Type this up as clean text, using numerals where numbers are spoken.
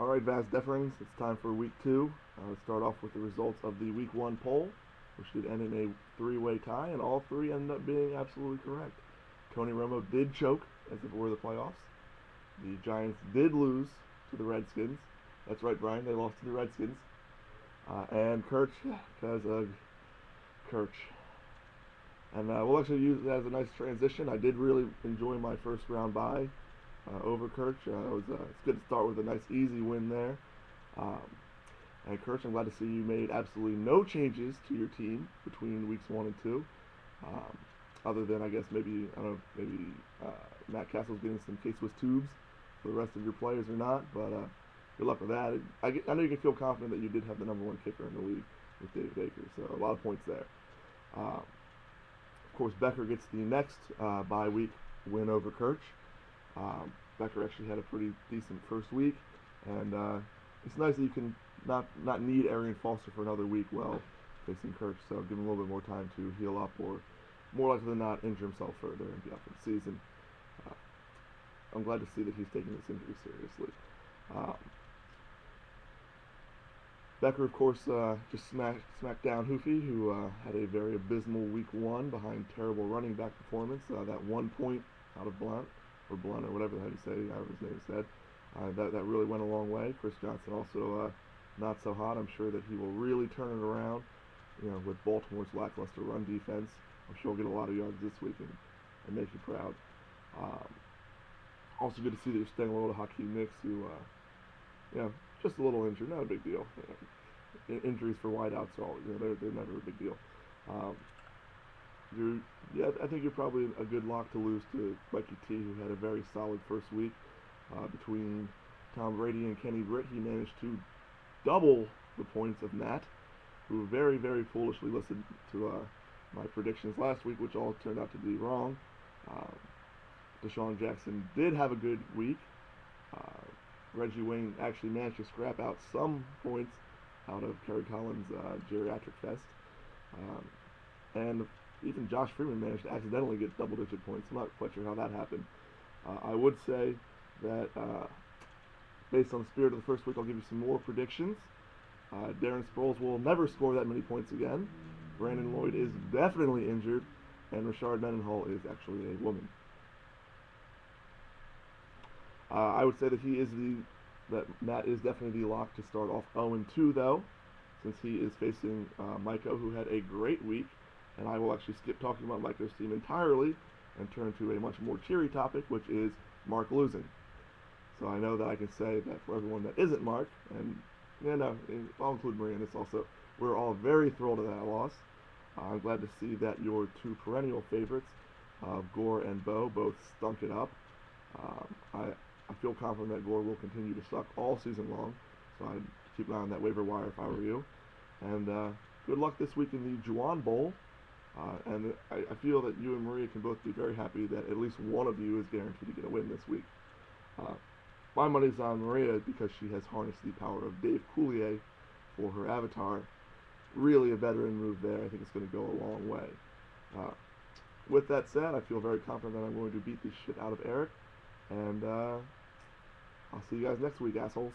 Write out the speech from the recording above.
Alright, Vast Deferings, it's time for week 2. Let's start off with the results of the week 1 poll, which did end in a three-way tie, and all three ended up being absolutely correct. Tony Romo did choke as if it were the playoffs. The Giants did lose to the Redskins. That's right, Brian, they lost to the Redskins. And Kirch, because of Kirch. And we'll actually use that as a nice transition. I did really enjoy my first round bye over Kirch. It's good to start with a nice easy win there. And Kirch, I'm glad to see you made absolutely no changes to your team between weeks 1 and 2. Other than, I guess, maybe Matt Castle's getting some K-Swiss tubes for the rest of your players or not, but good luck with that. I know you can feel confident that you did have the #1 kicker in the league with David Akers, so a lot of points there. Of course, Becker gets the next bye week win over Kirch. Becker actually had a pretty decent first week, and it's nice that you can not need Arian Foster for another week while facing Kirch, so give him a little bit more time to heal up, or more likely than not injure himself further and be out for the season. I'm glad to see that he's taking this injury seriously. Becker, of course, just smacked down Hoofy, who had a very abysmal week 1 behind terrible running back performance. That 1 point out of Blunt, or whatever the hell you say, however his name is said, that really went a long way. Chris Johnson also not so hot. I'm sure that he will really turn it around. With Baltimore's lackluster run defense, I'm sure he'll get a lot of yards this week and make you proud. Also good to see that you're staying low to Hakeem Nicks, who, just a little injured, not a big deal. Injuries for wideouts are always, they're never a big deal. I think you're probably a good lock to lose to Mikey T, who had a very solid first week. Between Tom Brady and Kenny Britt, he managed to double the points of Matt, who very, very foolishly listened to my predictions last week, which all turned out to be wrong. Deshaun Jackson did have a good week. Reggie Wayne actually managed to scrap out some points out of Kerry Collins' geriatric fest. And even Josh Freeman managed to accidentally get double-digit points. I'm not quite sure how that happened. I would say that based on the spirit of the first week, I'll give you some more predictions. Darren Sproles will never score that many points again. Brandon Lloyd is definitely injured, and Rashard Mendenhall is actually a woman. I would say that Matt is definitely the lock to start off 0-2 though, since he is facing Micah, who had a great week, and I will actually skip talking about Micah's team entirely and turn to a much more cheery topic, which is Mark losing. So I know that I can say that for everyone that isn't Mark, and I'll include Maria in this also, we're all very thrilled at that loss. I'm glad to see that your two perennial favorites, Gore and Bo, both stunk it up. I feel confident that Gore will continue to suck all season long, so I'd keep an eye on that waiver wire if I were you. And good luck this week in the Juwan Bowl. And I feel that you and Maria can both be very happy that at least one of you is guaranteed to get a win this week. My money's on Maria because she has harnessed the power of Dave Coulier for her avatar. Really a veteran move there. I think it's going to go a long way. With that said, I feel very confident that I'm going to beat the shit out of Eric. And I'll see you guys next week, assholes.